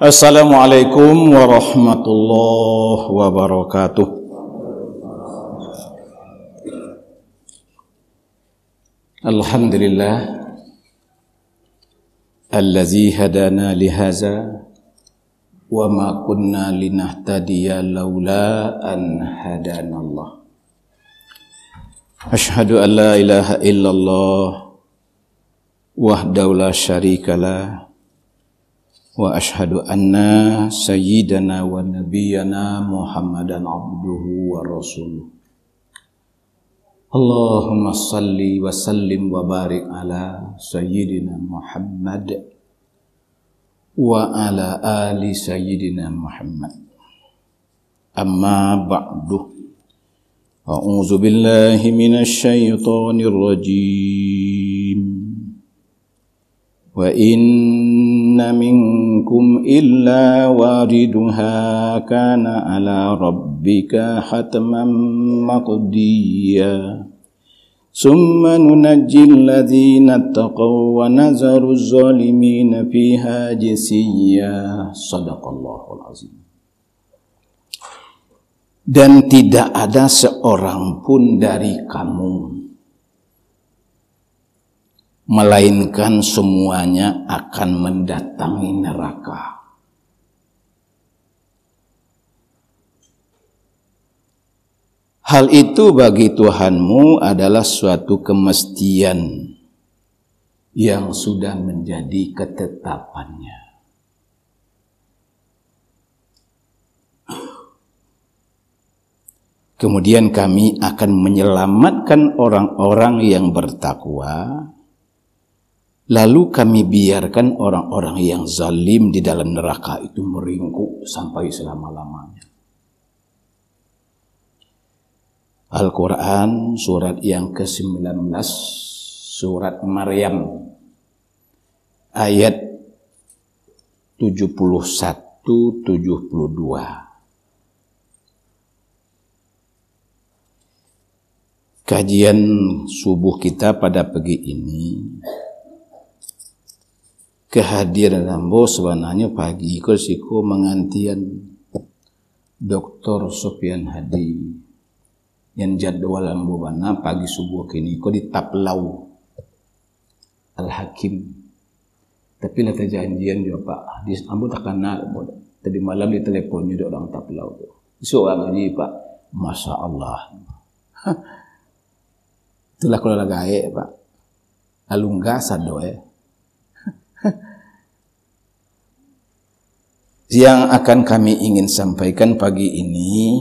Assalamualaikum warahmatullahi wabarakatuh. Alhamdulillah allazi hadana lihaza wa ma kunna linahtadiya laula an hadanallah. Asyhadu an la ilaha illallah wahdahu la syarikalah wa asyhadu anna sayyidana wa nabiyyana Muhammadan abduhu wa rasuluh. Allahumma salli wa sallim wa barik ala sayyidina Muhammad wa ala ali sayyidina Muhammad. Amma ba'du. A'udzu billahi minasy syaithanir rajim. Wa inna minkum illa wariduha kana ala rabbika hatman maqdiya summa nunajjil ladzina taqaw wa nazaru zalimina fiha jisiyya. Shadaqallahul azim. Dan tidak ada seorang pun dari kamu melainkan semuanya akan mendatangi neraka. Hal itu bagi Tuhanmu adalah suatu kemestian yang sudah menjadi ketetapannya. Kemudian kami akan menyelamatkan orang-orang yang bertakwa. Lalu kami biarkan orang-orang yang zalim di dalam neraka itu meringkuk sampai selama-lamanya. Al-Quran surat yang ke-19, surat Maryam, ayat 71-72. Kajian subuh kita pada pagi ini, kehadiran ambo sebenarnya pagi siku mengantian Dr. Sofyan Hadi yang jadwal ambo bana pagi subuh kini ko di Taplau Al-Hakim. Tapi lah janjian juga Pak, di ambo tak kenal tadi malam di teleponnya ada orang Taplau tu. Seorang ngaji Pak, Masya Allah. Itulah kalau lagi Pak. Alungga sado Yang akan kami ingin sampaikan pagi ini,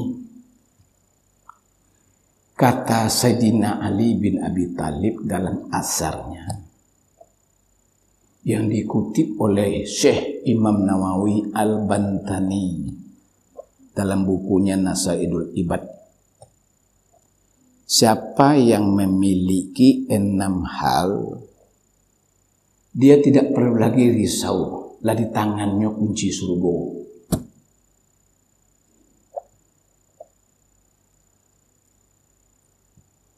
kata Sayyidina Ali bin Abi Thalib dalam asarnya yang dikutip oleh Syekh Imam Nawawi Al-Bantani dalam bukunya Nasaidul Ibad. Siapa yang memiliki 6 hal, dia tidak perlu lagi risau. Lah di tangannya kunci surga.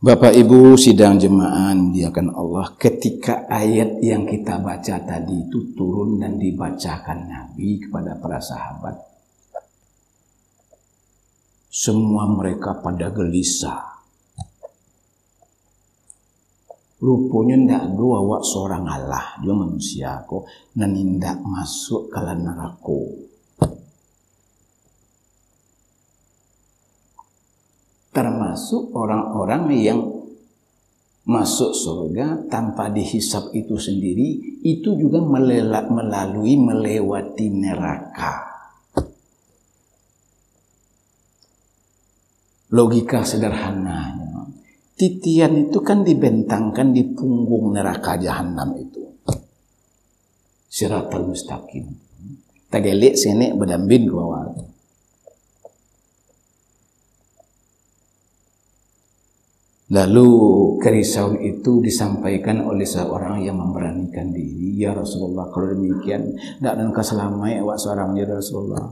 Bapak Ibu sidang jemaah dimuliakan Allah, ketika ayat yang kita baca tadi itu turun dan dibacakan Nabi kepada para sahabat, semua mereka pada gelisah. Rupanya ndak ada awak seorang Allah, dia manusia kok, nanindak masuk ke neraka. Termasuk orang-orang yang masuk surga tanpa dihisab itu sendiri, itu juga melewati neraka. Logika sederhananya, titian itu kan dibentangkan di punggung neraka jahanam itu. Siratal mustaqim. Tagelik senek berdambin ke bawah. Lalu kerisauan itu disampaikan oleh seorang yang memberanikan diri. Ya Rasulullah, kalau demikian, tidak ada keselamai awak seorang ya Rasulullah.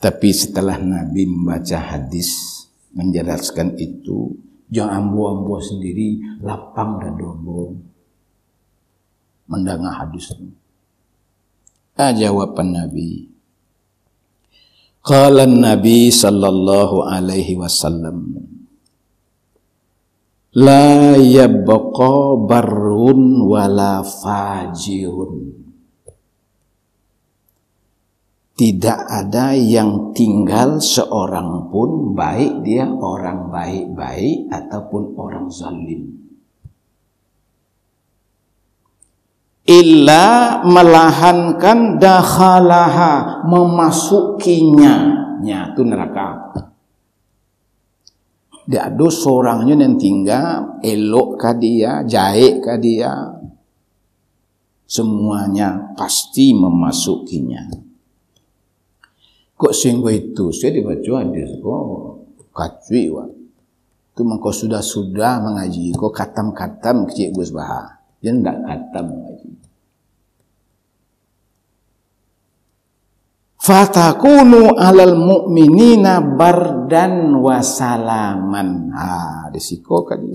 Tapi setelah Nabi membaca hadis menjelaskan itu, Jangan ambo-ambo sendiri, lapang dan dombo. Mendengar hadis itu. Jawaban Nabi. Qala Nabi sallallahu alaihi wasallam, la yabqa barrun wala fajirun. Tidak ada yang tinggal seorang pun, baik dia orang baik-baik ataupun orang zalim, illa melahankan dakhalaha, memasukinya, itu neraka. Tidak ada seorangnya yang tinggal, elok kah dia, jaik kah dia, semuanya pasti memasukinya. Kok sehingga itu saya dibaca hadis kok kacui wah. Itu mengkau sudah mengaji kok katam kecil Gus Bah. Dia enggak katam mengaji. Fatakunu alal mu'minina bardan wa salaman. Risiko kali.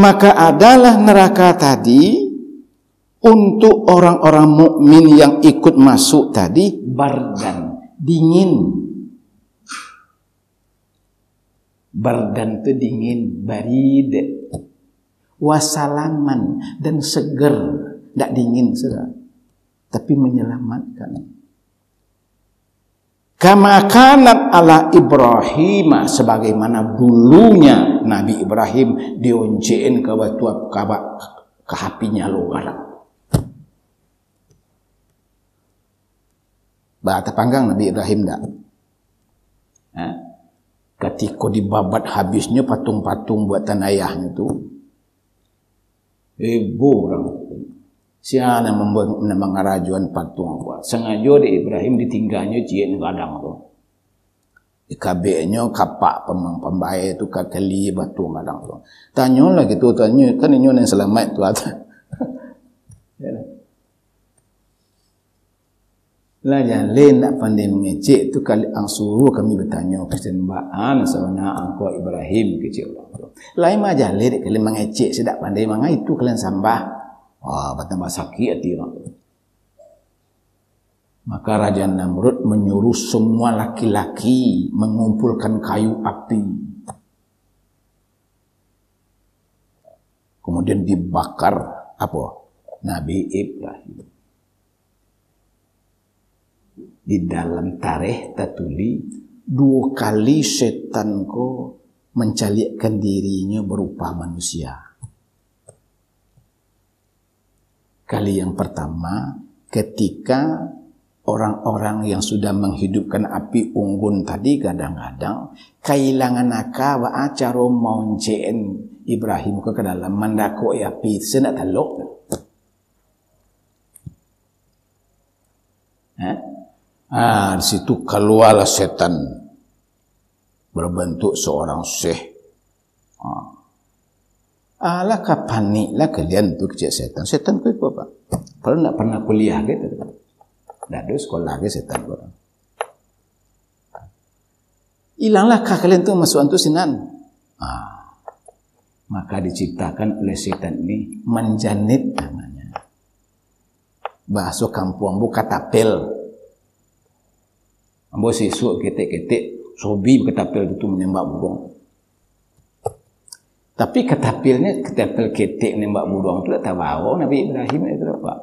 Maka adalah neraka tadi untuk orang-orang mukmin yang ikut masuk tadi bardan, dingin. Bardan itu dingin, barid. Wasalaman, dan seger, tidak dingin saja, tapi menyelamatkan. Kama kanat ala Ibrahim, sebagaimana dulunya Nabi Ibrahim dioncein ke batu ke hapinya luar. Bahasa panggang Nabi Ibrahim tak? Ketika dibabat habisnya patung-patung buatan ayahnya tu, orang siapa yang membuat mengarajuan patung apa? Sengaja di Ibrahim ditinggalnya cien kadang tu. Ikabenya kapak pembaik tu kakali batu kadang tu. Tanya lah gitu, tanya kan ini yang selamat tu ada. Lah jangan lain nak pandai mengecek tu kali ang suruh kami bertanya kesembaan sebenarnya angko Ibrahim kecil orang. Lain mah jangan lain kali mengecek sedak pandai mangai itu kalian sambah. Wah, bertambah sakit hati orang. Maka Raja Namrud menyuruh semua laki-laki mengumpulkan kayu api. Kemudian dibakar apa? Nabi Ibrahim. Di dalam tarikh tertulis 2 kali setan ko mencalikan dirinya berupa manusia. Kali yang pertama ketika orang-orang yang sudah menghidupkan api unggun tadi kadang-kadang kehilangan akal wa acara moncen Ibrahim ke dalam mandako api senak talok. Di situ keluarlah setan berbentuk seorang syekh. Alakah paniklah kalian tu kecil setan. Setan tu apa? Kalau tak pernah kuliah gitu. Tak ada sekolah ke setan orang. Hilanglah kalian tu masuk antu sinan. Maka diciptakan oleh setan ini menjanit namanya. Bahasa kampung bu katapel. Ambo sisuk ketik-ketik sobi ketapel itu menembak burung. Tapi ketapelnya ketapel ketik menembak burung itu tak tahu Nabi Ibrahim itu apa?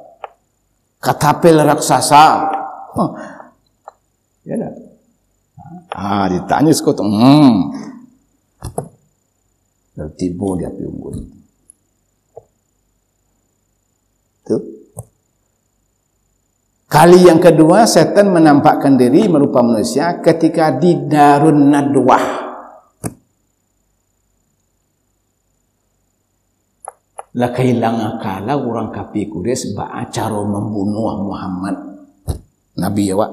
Ketapel raksasa. Ya dah. Ditanya sekotong. Tertibu di api unggun. Tuh. Kali yang kedua, setan menampakkan diri merupa manusia ketika di Darun Nadwah. Lah kehilangan akal orang kafir Quraisy beracara membunuh Muhammad Nabi ya Wak.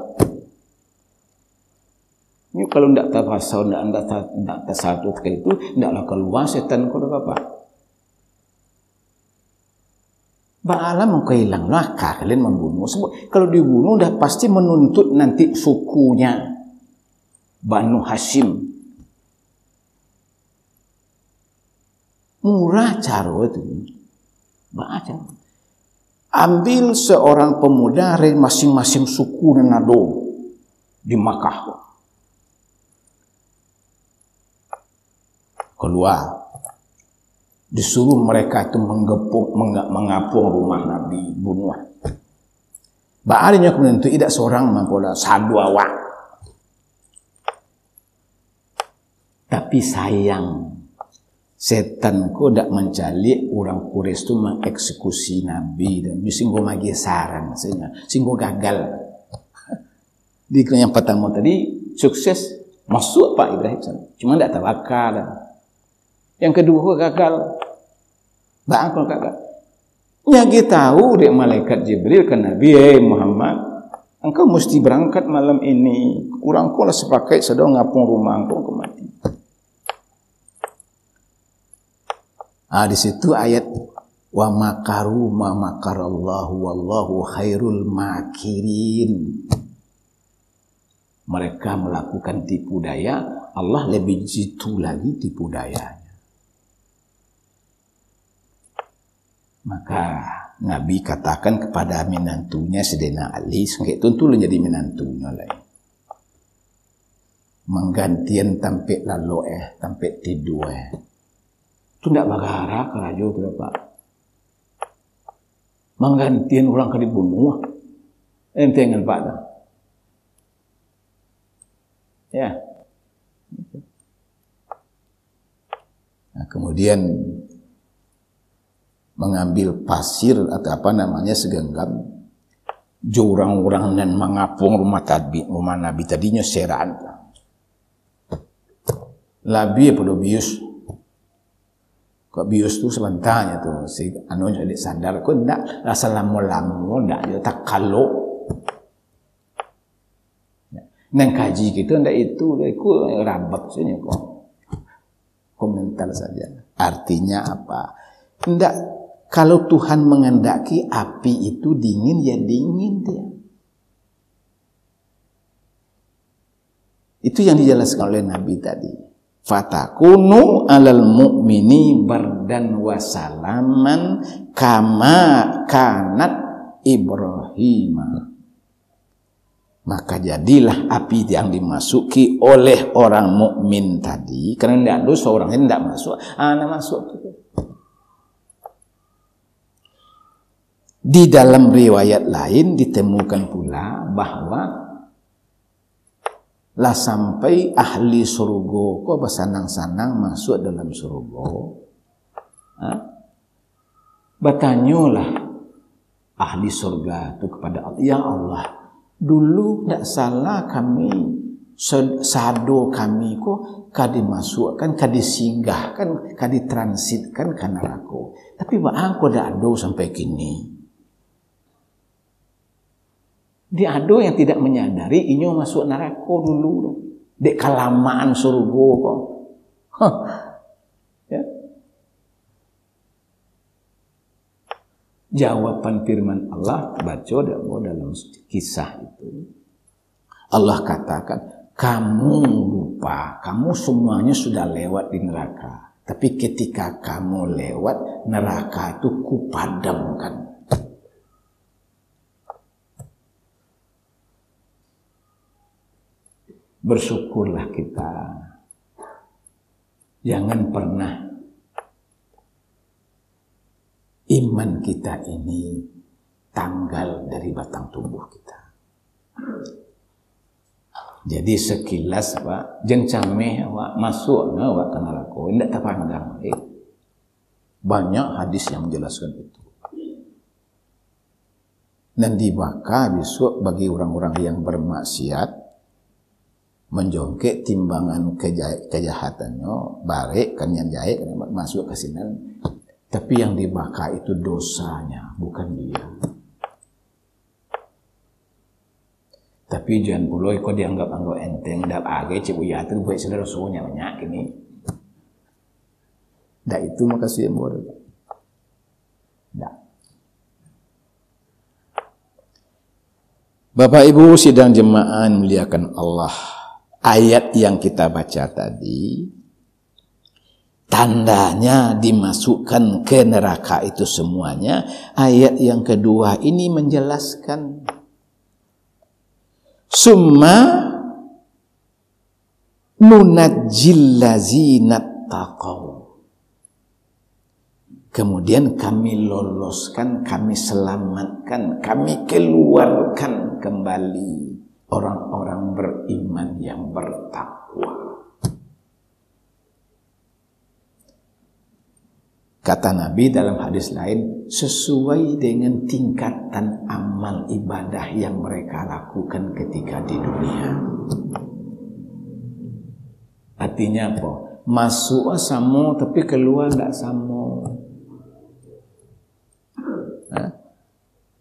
Ini kalau tidak terpaksa, tidak tersatu ketika itu, tidaklah keluar setan kau apa. Ba'ala menghilang akal kalian membunuh. Sebab kalau dibunuh dah pasti menuntut nanti sukunya Banu Hashim. Murah cara itu. Baca. Ambil seorang pemuda dari masing-masing suku dan nado di Makkah. Keluar. Disuruh mereka itu mengapung rumah Nabi, bunuh. Baalinya kemudian itu tidak seorang mampu sadu awak. Tapi sayang, setan ko dak mencalik orang Quraisy itu mengeksekusi Nabi dan singgo magi saran singgo gagal. Di yang pertama tadi sukses masuk Pak Ibrahim, cuma tidak tawakal. Yang kedua gagal. Bangkul gagal. Nyagi tahu dia malaikat Jibril ke Nabi, Muhammad, engkau mesti berangkat malam ini. Orang kau lah sepakai sedang ngapung rumah engkau mati. Di situ ayat wa makaru ma makarallahu wallahu khairul makirin. Mereka melakukan tipu daya, Allah lebih jitu lagi tipu dayanya. Maka Nabi katakan kepada menantunya Sayyidina Ali, sengke tentu jadi menantunya lah. Menggantian tampik lalu tampik tidur itu tidak bagara kerajo itu Pak. Menggantian orang ke dibunuh. Entengan Pak dah. Ya. Nah, kemudian mengambil pasir atau apa namanya segenggam jurang-urang dan mengapung rumah Nabi tadinya seraan. Labi pada bius. Kok bius tu sebentarnya tu si anu jadi sadar kok ndak rasa lamo-lamo ndak dia tak kalau. Nang kaji kita ndak itu rabak saja kok. Komentar saja. Artinya apa? Ndak. Kalau Tuhan mengendaki api itu dingin, ya dingin dia. Itu yang dijelaskan oleh Nabi tadi. Fatakunu alal mu'mini bardan wa salaman kama kanat Ibrahim. Maka jadilah api yang dimasuki oleh orang mukmin tadi. Karena tidak ada seorang yang tidak masuk. Masuk. Di dalam riwayat lain ditemukan pula bahwa lah sampai ahli surga kok bersanang-sanang masuk dalam surga. Bertanyalah ahli surga itu kepada Allah, ya Allah, dulu tidak salah kami, sado kami kok dimasukkan, disinggahkan, ditransitkan ke neraka. Tapi bang kok tidak ada sampai kini. Dia ada yang tidak menyadari inyo masuk neraka dulu. Dek kelamaan surga kok. Ya. Jawaban firman Allah baca dalam kisah itu. Allah katakan, kamu lupa, kamu semuanya sudah lewat di neraka. Tapi ketika kamu lewat, neraka itu kupadamkan. Bersyukurlah kita. Jangan pernah iman kita ini tanggal dari batang tubuh kita. Jadi sekilas Pak, jencameh Pak masuk Pak ke neraka, tidak terpandang. Banyak hadis yang menjelaskan itu. Dan dibaka besok bagi orang-orang yang bermaksiat, menjongkek timbangan kejahatannya, barek kan yang jahit masuk ke sini. Tapi yang dibaka itu dosanya, bukan dia. Tapi jangan pula kok dianggap enteng, dak age cibuya itu buat saudara soalnya banyak ini. Dak itu makasih yang boleh. Dak. Bapak Ibu sidang jemaah muliakan Allah. Ayat yang kita baca tadi tandanya dimasukkan ke neraka itu semuanya, ayat yang kedua ini menjelaskan. Summa nunajjil ladzina taqaw. Kemudian kami loloskan, kami selamatkan, kami keluarkan kembali orang-orang beriman yang bertakwa. Kata Nabi dalam hadis lain, sesuai dengan tingkatan amal ibadah yang mereka lakukan ketika di dunia. Artinya apa? Masuk samo tapi keluar tidak samo.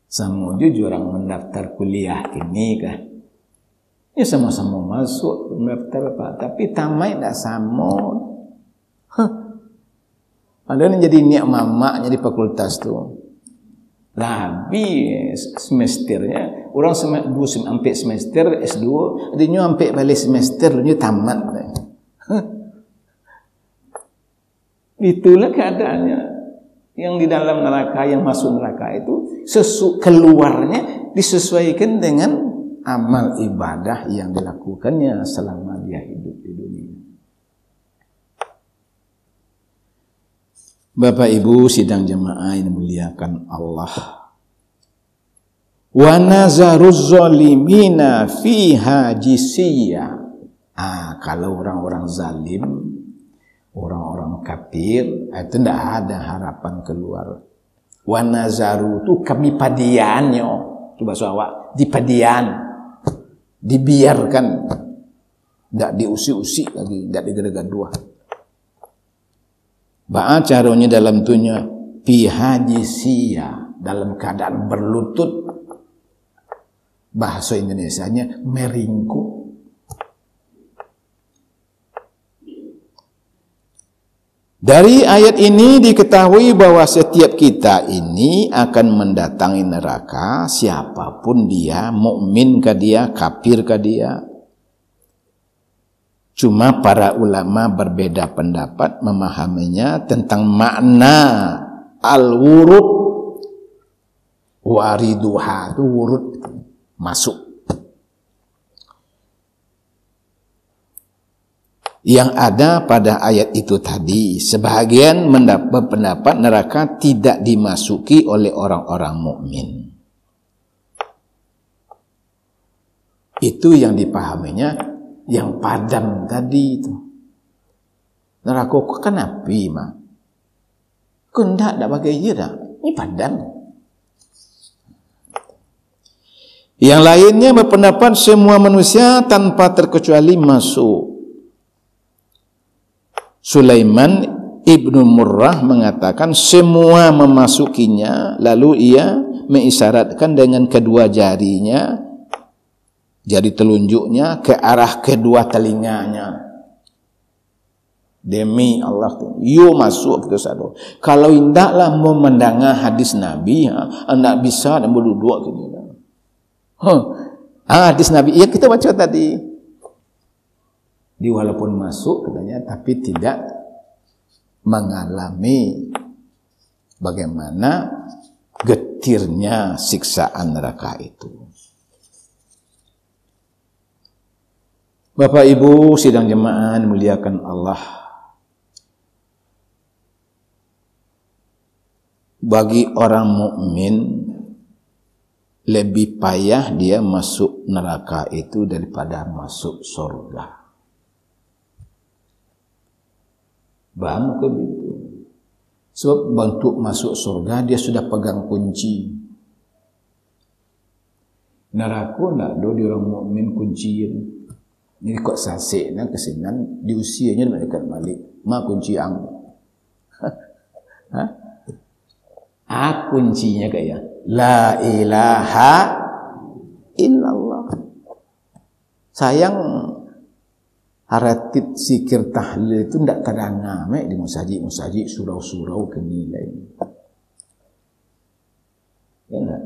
Samo jujur orang mendaftar kuliah kini kah? Ya sama-sama masuk mendaftar apa? Tapi tamat tidak samo. Ada yang jadi niat mamaknya di fakultas tu. Habis semesternya, orang sampai semester S2, adanya sampai balik semester, dia tamat. Itulah keadaannya. Yang di dalam neraka, yang masuk neraka itu keluarnya disesuaikan dengan amal ibadah yang dilakukannya selama dia hidup di dunia. Bapak Ibu sidang jemaah yang dimuliakan Allah. Wa nazaruz zalimina fiha jisiyya. Kalau orang-orang zalim, orang-orang kafir, itu tidak ada harapan keluar. Wa nazaru itu kami padiannya. Itu bahasa awak, dipadian. Dibiarkan. Tidak diusik-usik lagi, tidak digerak-gerak. Ba'a caranya dalam dunia pihajisiyah, dalam keadaan berlutut. Bahasa Indonesianya meringkuk. Dari ayat ini diketahui bahwa setiap kita ini akan mendatangi neraka, siapapun dia, mukmin kah dia, kafir kah dia. Cuma para ulama berbeda pendapat memahaminya tentang makna al-wurud. Wariduha itu wurud, masuk. Yang ada pada ayat itu tadi, sebahagian mendapat pendapat neraka tidak dimasuki oleh orang-orang mukmin. Itu yang dipahaminya yang padam tadi itu. Neraka kan api mah. Kendak tak pakai je dah. Ini padam. Yang lainnya berpendapat semua manusia tanpa terkecuali masuk. Sulaiman Ibnu Murrah mengatakan semua memasukinya, lalu ia mengisyaratkan dengan kedua jarinya, jari telunjuknya ke arah kedua telinganya. Demi Allah, you masuk kita sadu. Kalau indaklah mau mendengar hadis Nabi, anda bisa dan berdua ke dia. Hadis Nabi, yang kita baca tadi. Di walaupun masuk katanya, tapi tidak mengalami bagaimana getirnya siksaan neraka itu. Bapak Ibu sidang jemaah muliakan Allah. Bagi orang mukmin lebih payah dia masuk neraka itu daripada masuk surga. Paham ke begitu? Sebab untuk masuk surga dia sudah pegang kunci. Neraka nak do di orang mukmin kunciin. Ini kok sasik nak kesinan di usianya mereka balik. Ma kunci ang. Kuncinya kayak la ilaha illallah. Sayang haratib zikir tahlil itu tidak terangam di musajid surau-surau kenilai. Ya enggak?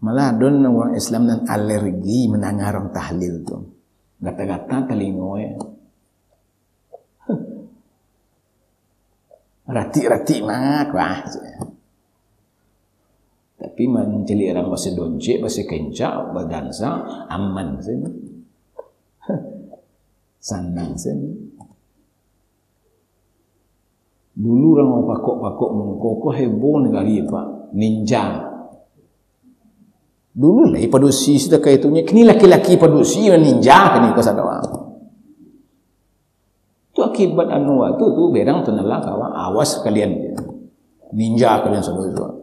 Malah ada orang Islam dan alergi mendengar orang tahlil tu. Kata-kata telingoy. Rati-rati mak wah. Tapi menceli orang bahasa doncek, bahasa kencak, berdansa, aman sini. Sanang sini. Dulu orang pakok-pakok mengkoko heboh negari Pak, ninja. Dulu lah padusi sudah kaitunya, kini laki-laki padusi ninja kini kau sadar. Tu akibat anu tu berang tu nalang kawan, awas kalian ninja kalian sadar.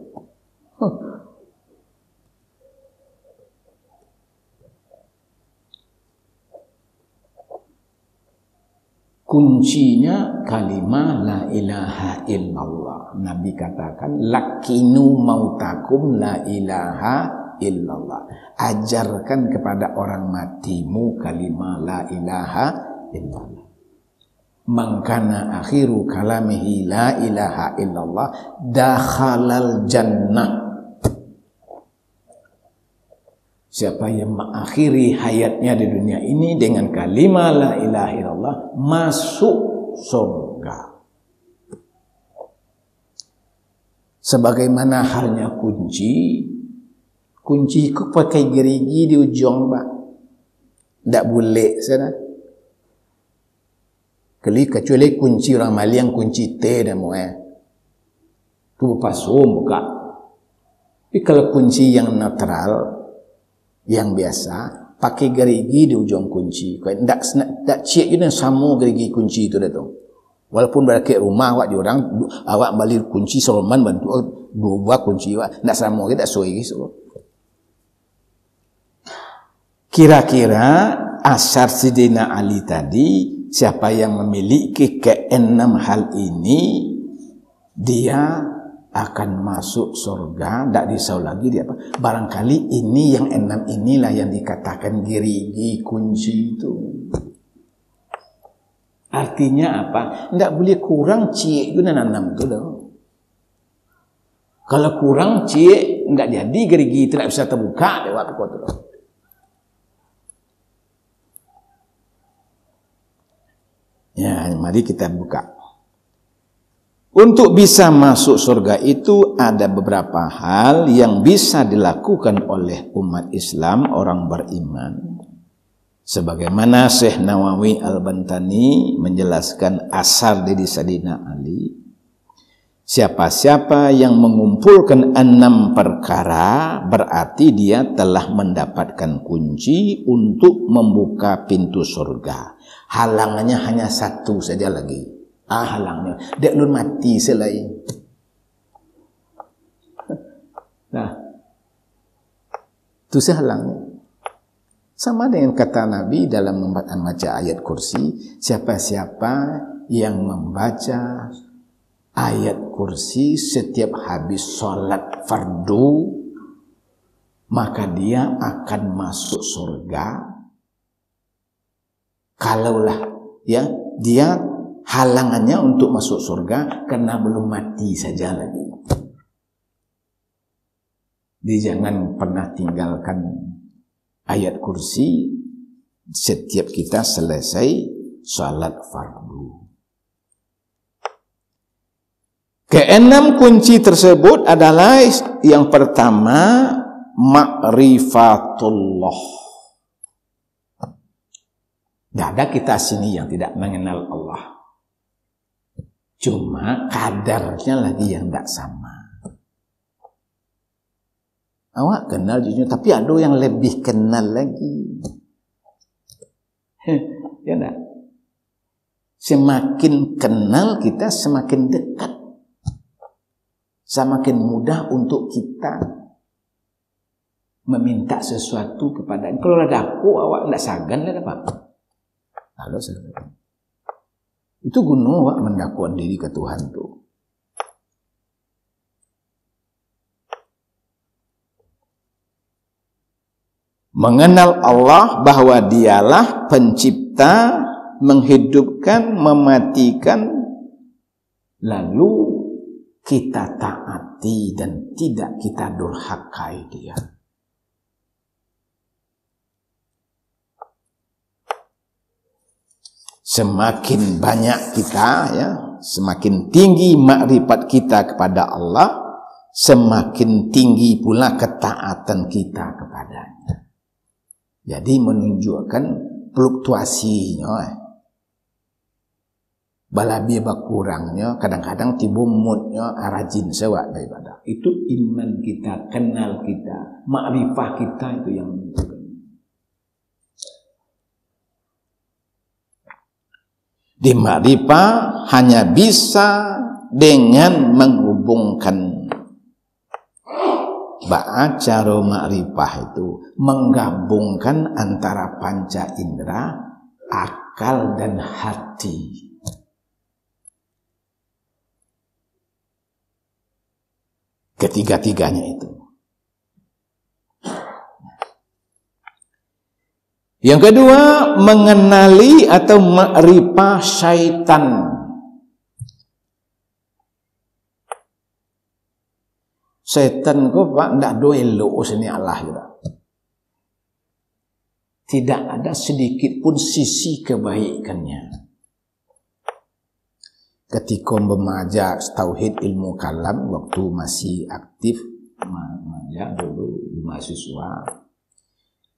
Kuncinya kalimah la ilaha illallah. Nabi katakan lakinu mautakum la ilaha illallah. Ajarkan kepada orang matimu kalimah la ilaha illallah. Man kana akhiru kalamihi la ilaha illallah dakhalal jannah. Siapa yang mengakhiri hayatnya di dunia ini dengan kalimah la ilaha illallah masuk surga. Sebagaimana halnya kunci itu pakai gerigi di ujung Pak. Tak boleh sana. Kecuali kunci orang Mali yang kunci T dan tu pasum buka. Tapi kalau kunci yang netral, yang biasa, pakai gerigi di ujung kunci. Tak cek je sama gerigi kunci itu dah tu. Walaupun balik rumah awak diorang, awak balik kunci Solomon bantu dua buah kunci awak, tak sama ke tak suai gitu. Kira-kira asar Sidina Ali tadi, siapa yang memiliki keenam hal ini, dia akan masuk surga. Tak risau lagi dia apa. Barangkali ini yang enam inilah yang dikatakan gerigi kunci itu. Artinya apa? Tak boleh kurang cik itu dan enam itu dah. Kalau kurang cik, tak jadi gerigi itu tak bisa terbuka lewat kuat itu. Ya, mari kita buka. Untuk bisa masuk surga itu ada beberapa hal yang bisa dilakukan oleh umat Islam, orang beriman. Sebagaimana Syekh Nawawi Al-Bantani menjelaskan asar dari Sayyidina Ali. Siapa-siapa yang mengumpulkan 6 perkara berarti dia telah mendapatkan kunci untuk membuka pintu surga. Halangannya hanya satu saja lagi. Halangnya. Dia belum mati selain. Nah, itu sehalangnya. Sama dengan kata Nabi dalam membaca ayat kursi, siapa-siapa yang membaca ayat kursi setiap habis sholat fardu, maka dia akan masuk surga. Kalaulah ya dia halangannya untuk masuk surga karena belum mati saja lagi. Jadi jangan pernah tinggalkan ayat kursi setiap kita selesai salat fardu. Keenam kunci tersebut adalah yang pertama ma'rifatullah. Tidak ada kita sini yang tidak mengenal Allah. Cuma kadarnya lagi yang tidak sama. Awak kenal jujur, tapi ada yang lebih kenal lagi. Ya enggak? Semakin kenal kita, semakin dekat. Semakin mudah untuk kita meminta sesuatu kepada. Kalau ada aku, awak tidak sagan lah Pak. Kalau sagan. Itu guna awak mendakwakan diri ke Tuhan tu. Mengenal Allah bahwa dialah pencipta, menghidupkan, mematikan, lalu kita taati dan tidak kita durhakai dia. Semakin banyak kita ya semakin tinggi makrifat kita kepada Allah, semakin tinggi pula ketaatan kita kepadanya. Jadi menunjukkan fluktuasinya. Balabi berkurangnya, kadang-kadang tibu moodnya rajin sewak daripada. Itu iman kita, kenal kita, makrifah kita itu yang menunjukkan. Di makrifah hanya bisa dengan menghubungkan cara makrifah itu menggabungkan antara panca indera, akal dan hati. Ketiga-tiganya itu. Yang kedua, mengenali atau makrifah syaitan. Syaitan kok Pak ndak do elok sini Allah juga. Tidak ada sedikit pun sisi kebaikannya. Ketika memajak tauhid ilmu kalam waktu masih aktif memajak dulu di mahasiswa.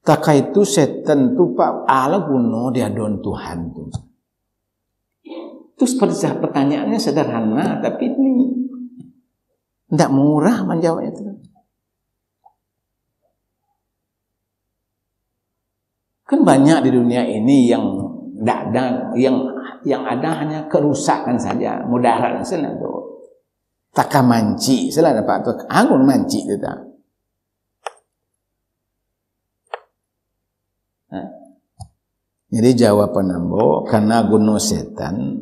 Taka itu setan tu Pak ala guna dia don Tuhan tu. Terus pertanyaannya sederhana tapi ini tidak murah menjawabnya itu. Kan banyak di dunia ini yang tidak ada yang ada hanya kerusakan saja, mudarat saja tu. Taka manci, salah dapat tu angun manci tu tak. Jadi jawaban ambo karena guna setan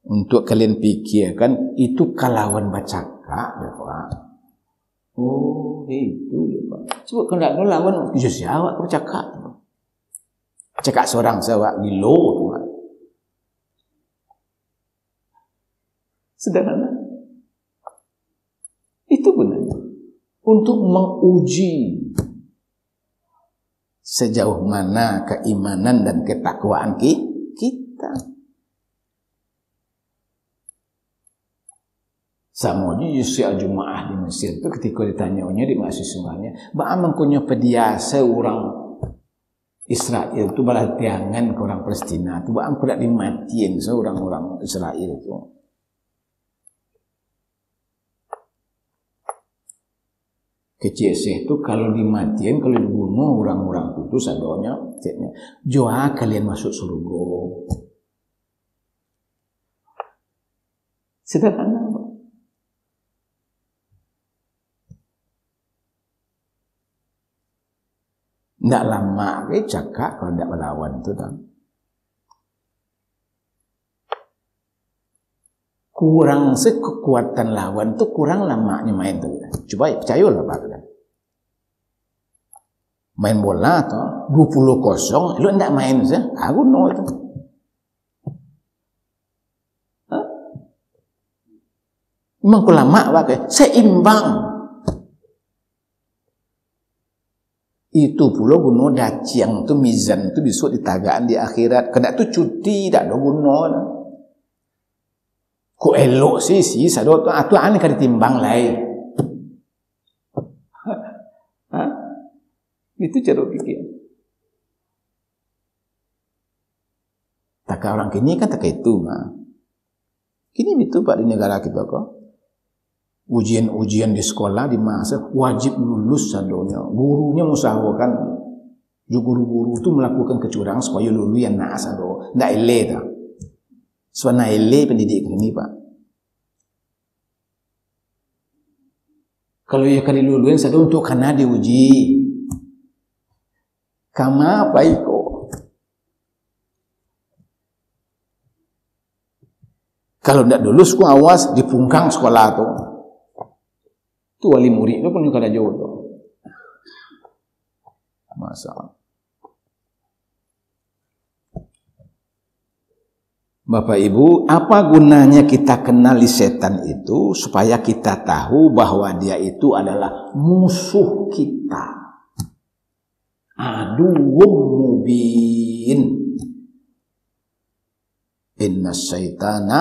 untuk kalian pikirkan itu kalawan bacaka ya Pak. Oh itu ya Pak. Sebab kalau nak lawan Jesus awak bercakap. Cakap seorang sawak gilo tu Pak. Sederhana. Itu gunanya untuk menguji sejauh mana keimanan dan ketakwaan kita. Sama di Jumaah di Mesir itu ketika ditanyanya di mahasiswanya, bagaimana mengkunya pediasa orang Israel itu berlatihangan ke orang Palestina itu bagaimana tidak dimatiin seorang orang Israel itu. Kecil itu kalau dimatiin, kalau dibunuh orang-orang itu sadonya, joa kalian masuk surga. Sederhana. Tidak lama cakap kalau tidak melawan itu kan. Kurang sekekuatan lawan tu kurang lamanya main tu. Coba percayalah Pak. Main bola tu 20-0, lu ndak main sah? Aku no itu. Memang ku lama Pak. Seimbang. Itu pula guna daciang tu mizan tu besok ditagaan di akhirat. Kena tu cuti tak ada guna. Ku elok sih sadot tu atuan kan ditimbang lain. Itu cara pikir. Tak orang kini kan tak itu mah. Kini itu Pak di negara kita kok. Ujian-ujian di sekolah di masa wajib lulus sadonya. Gurunya musawakan guru-guru itu melakukan kecurangan supaya lulus yang naas sado. Ndak ele dah. Suana ele pendidik ini Pak. Kalau ia kali luluin sado untuk karena diuji. Kama apa iko? Kalau ndak lulus ku awas dipungkang sekolah tu. Tu wali murid tu pun juga ada jauh tu. Masalah. Bapak Ibu, apa gunanya kita kenali setan itu supaya kita tahu bahwa dia itu adalah musuh kita. Aduwwum mubin. Inna syaitana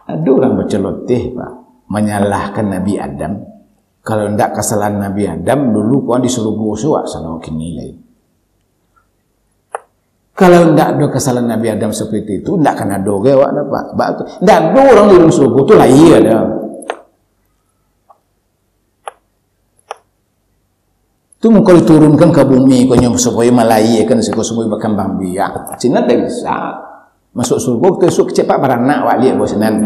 ada orang berceloteh Pak, menyalahkan Nabi Adam. Kalau tidak kesalahan Nabi Adam, dulu kau disuruh busuk sana kini lagi. Kalau tidak ada kesalahan Nabi Adam seperti itu, tidak akan ada ke Pak. Tidak ada orang di dalam surga itu lah iya ada. Itu muka diturunkan ke bumi, kau supaya malaikan, supaya berkembang biak. Cina tak bisa. Masuk surga, kita suka cepat beranak, wali aku senan.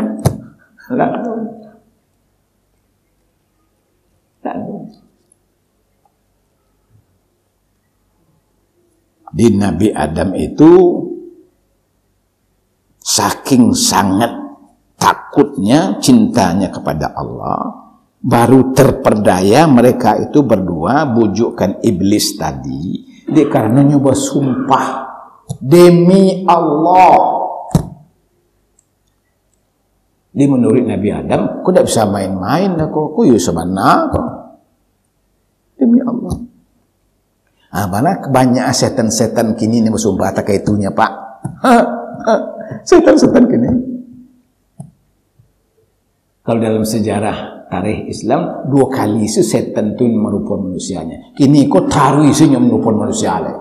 Di Nabi Adam itu saking sangat takutnya, cintanya kepada Allah, baru terperdaya mereka itu berdua bujukkan iblis tadi, karena nyoba sumpah demi Allah. Di menurut Nabi Adam, kau tidak bisa main-main, kau sebenarnya kau demi Allah. Mana banyak setan-setan kini ni bersumpah tak kaitunya Pak. Setan-setan kini. Kalau dalam sejarah tarikh Islam 2 kali itu setan tu merupakan manusianya. Kini kau taruh isinya merupakan manusia le.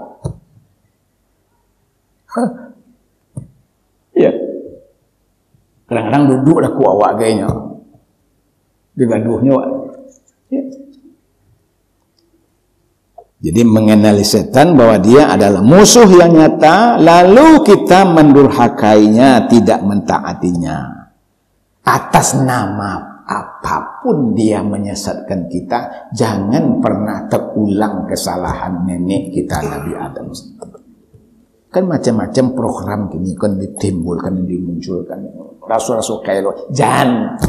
Ya. Kadang-kadang duduk dah ku awak gayanya. Digaduhnya awak. Ya. Jadi mengenali setan bahwa dia adalah musuh yang nyata, lalu kita mendurhakainya, tidak mentaatinya. Atas nama apapun dia menyesatkan kita, jangan pernah terulang kesalahan nenek kita Nabi Adam. Kan macam-macam program kini kan ditimbulkan dan dimunculkan. Rasul-rasul kailo, jangan.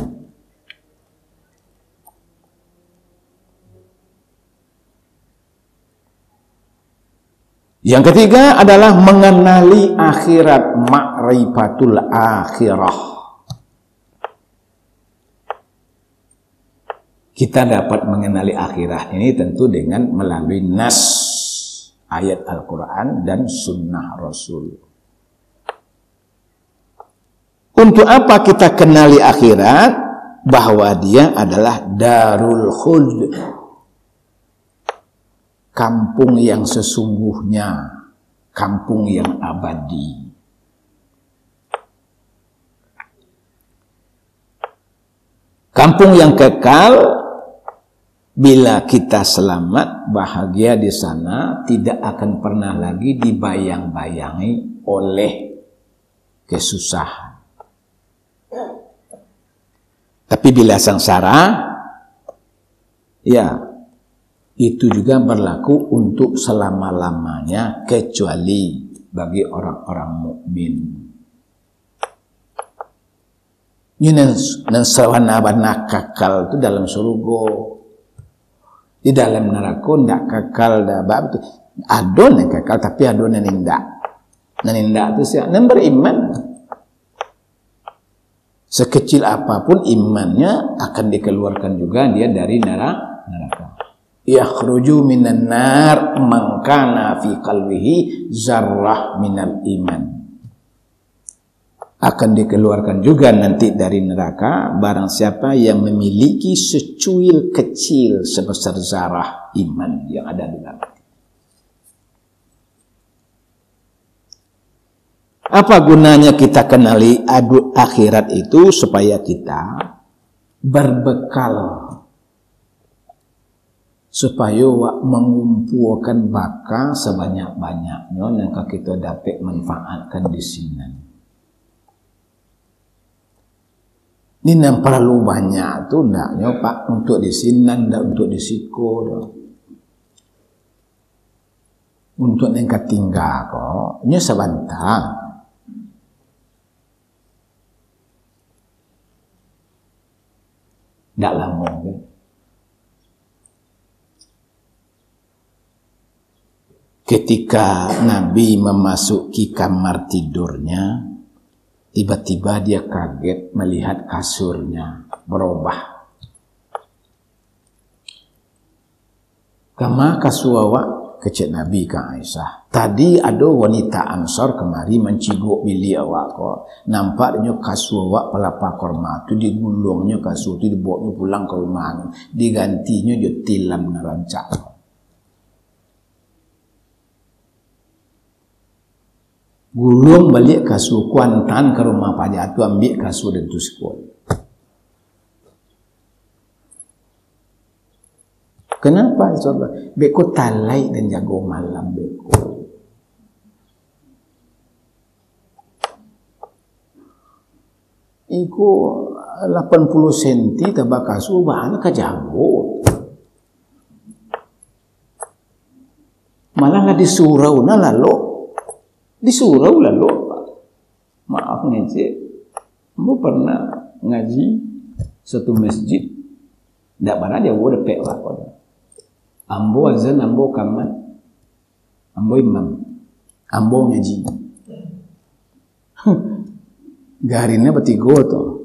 Yang ketiga adalah mengenali akhirat, ma'rifatul akhirah. Kita dapat mengenali akhirat ini tentu dengan melalui nas ayat Al-Quran dan sunnah Rasul. Untuk apa kita kenali akhirat? Bahwa dia adalah darul khuld, kampung yang sesungguhnya, kampung yang abadi. Kampung yang kekal. Bila kita selamat, bahagia di sana, tidak akan pernah lagi dibayang-bayangi oleh kesusahan. Tapi bila sengsara, ya, itu juga berlaku untuk selama-lamanya kecuali bagi orang-orang mukmin. Ini nan sawana kakal itu dalam surga. Di dalam neraka tidak kekal dah bab tu. Adon yang kekal tapi adon yang tidak. Yang tu siapa? Yang beriman. Sekecil apapun imannya akan dikeluarkan juga dia dari neraka. Yakhruju minan nar man kana fi qalbihi zarrah minal iman. Akan dikeluarkan juga nanti dari neraka barang siapa yang memiliki secuil kecil sebesar zarah iman yang ada di dalam. Apa gunanya kita kenali akhirat itu? Supaya kita berbekal, supaya mengumpulkan baka sebanyak-banyaknya yang kita dapat manfaatkan di sini. Ini yang perlu banyak tu naknya Pak untuk di sini, ndak untuk di siko. Untuk yang ketinggal kok, ini sebentar. Ndak lama kan. Ketika Nabi memasuki kamar tidurnya, tiba-tiba dia kaget melihat kasurnya berubah. Kama kecil Nabi ke Aisyah, tadi ada wanita Ansar kemari menciguk bilik awak ko. Nampaknya kasur awak pelapa korma tu digulungnya kasur tu dibawanya pulang ke rumah. Digantinya dia tilam nerancak. Gulung balik kasur Kuantan ke rumah Pak Jatuh, ambil kasur dan tu sekolah. Kenapa? Saudara? Beko talai dan jago malam beko. Iku 80 cm tabak kasur bahan ka jago. Malah lah disurau na lalu. Disurau lalu. Maaf nih cik. Ambo pernah ngaji satu masjid. Ndak pernah jauh depek lah. Ambo azan, ambo kamat, ambo imam, ambo ngaji. Garina bertiga tu.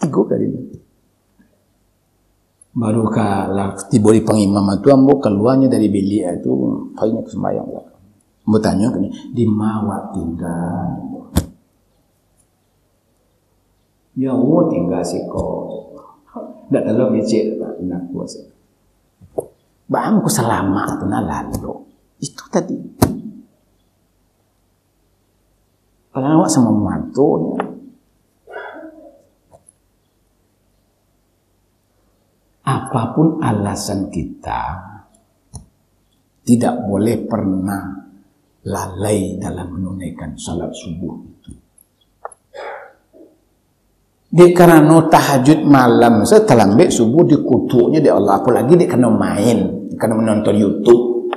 Tiga garina. Baru kalau tiba di pengimam itu, ambo keluarnya dari bilik itu, kayaknya ke sembahyang. Ambo tanya, di mana tinggal? Ya, ambo tinggal siko. Tak tahu becek tak nak kuasa. Baham ku selamat tu lalu. Itu tadi. Kalau awak sama mantunya. Apapun alasan kita, tidak boleh pernah lalai dalam menunaikan salat subuh itu. Dia karena tahajud malam setelah ambil subuh dikutuknya di Allah, apalagi dia kena main, kena menonton YouTube.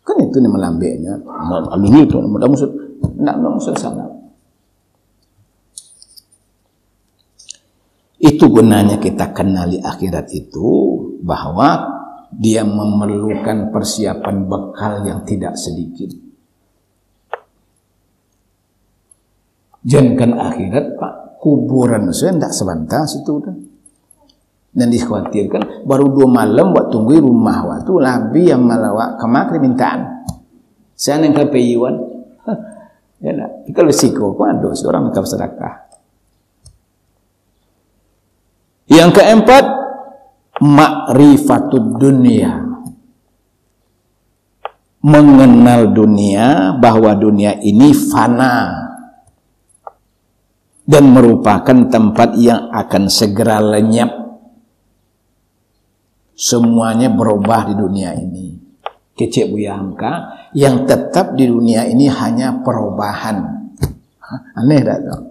Kan itu ni melambeknya. Lalu itu nak maksud sana. Itu gunanya kita kenali akhirat itu, bahwa dia memerlukan persiapan bekal yang tidak sedikit. Jangan akhirat Pak, kuburan saya tidak sebentar situ dah. Dan dikhawatirkan baru 2 malam buat tunggu rumah waktu labi yang malawak kemak mintaan. Saya nang kapeyuan. Ya lah, kalau siko pun ada seorang nak sedekah. Yang keempat, ma'rifatud dunia. Mengenal dunia, bahwa dunia ini fana dan merupakan tempat yang akan segera lenyap. Semuanya berubah di dunia ini. Kecik Buya Hamka, yang tetap di dunia ini hanya perubahan. Aneh tak tahu?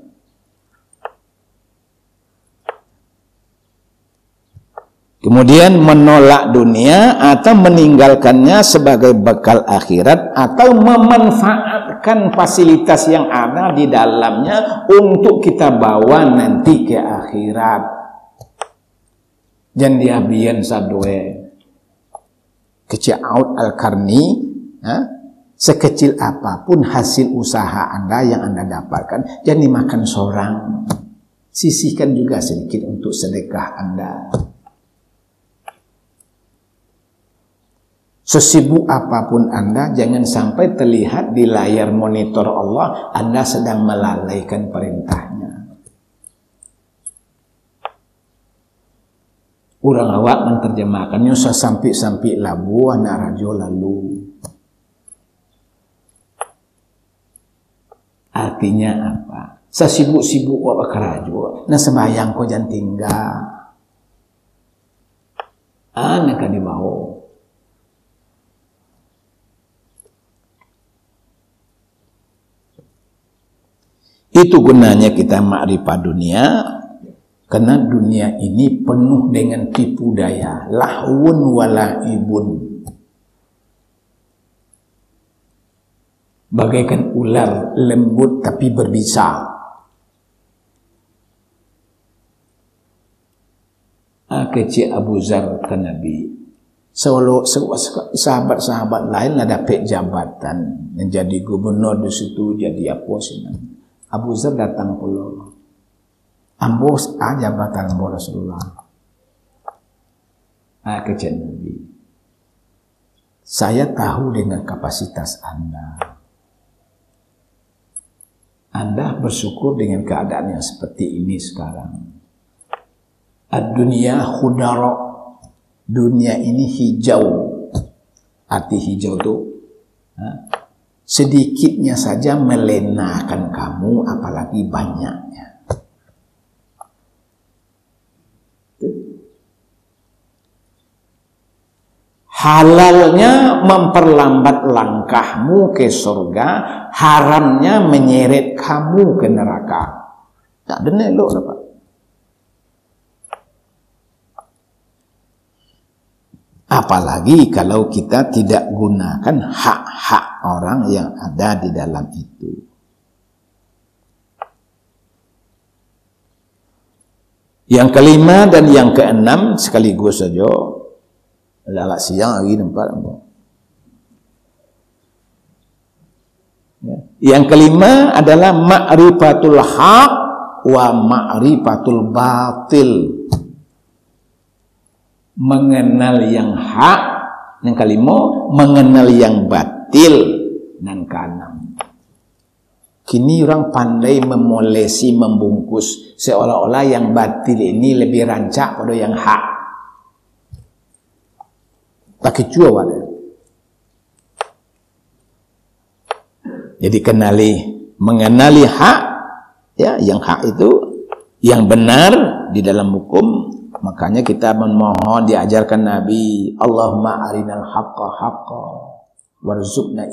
Kemudian menolak dunia atau meninggalkannya sebagai bekal akhirat, atau memanfaatkan fasilitas yang ada di dalamnya untuk kita bawa nanti ke akhirat. Jangan diabian sadwe. Kecil Aud Al-Karni, sekecil apapun hasil usaha Anda yang Anda dapatkan, jangan dimakan seorang. Sisihkan juga sedikit untuk sedekah Anda. Sesibuk apapun Anda, jangan sampai terlihat di layar monitor Allah Anda sedang melalaikan perintahnya. Orang awak menterjemahkannya sesampi-sampi labu anak rajo lalu. Artinya apa? Sesibuk-sibuk awak kerajo, nah sembahyang kau jangan tinggal. Anak di bawah. Itu gunanya kita ma'rifah dunia, karena dunia ini penuh dengan tipu daya, lahwun walaibun. Bagaikan ular lembut tapi berbisa. Kecil Abu Zar ke Nabi. Sahabat-sahabat lain lah dapat jabatan, menjadi gubernur di situ, jadi apa sih? Abu Zar datang pulau. Ambos aja batal ambo Rasulullah. Kecil Nabi. Saya tahu dengan kapasitas Anda. Anda bersyukur dengan keadaan yang seperti ini sekarang. Ad-dunya khudara. Dunia ini hijau. Arti hijau itu sedikitnya saja melenakan kamu, apalagi banyaknya. Halalnya memperlambat langkahmu ke surga, haramnya menyeret kamu ke neraka. Tak ada elok lah, Pak. Apalagi kalau kita tidak gunakan hak-hak orang yang ada di dalam itu. Yang kelima dan yang keenam sekaligus saja. Agak siang lagi nampak. Yang kelima adalah ma'rifatul haq wa ma'rifatul batil. Mengenal yang hak. Yang kelima, mengenal yang batil. Dan keenam, kini orang pandai memolesi, membungkus seolah-olah yang batil ini lebih rancak pada yang hak. Pakai cua wadah. Jadi mengenali hak, ya, yang hak itu, yang benar di dalam hukum. Makanya kita memohon diajarkan Nabi, Allahumma arinal haqqa haqqa warzuqna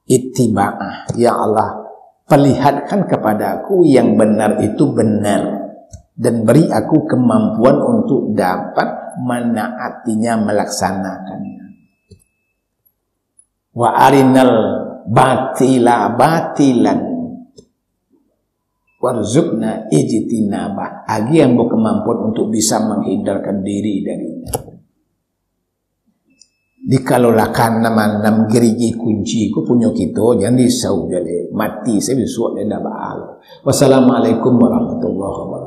ittiba'ah. Ya Allah, perlihatkan kepadaku yang benar itu benar, dan beri aku kemampuan untuk dapat menaatinya, melaksanakannya. Wa arinal batila batilan warzuqna ijtinabah. Agi yang berkemampuan untuk bisa menghindarkan diri darinya. Dikalolah karena manam gerigi kunci ku punya kita, jangan risau jadi mati saya besok dan dah baal. Wassalamualaikum warahmatullahi wabarakatuh.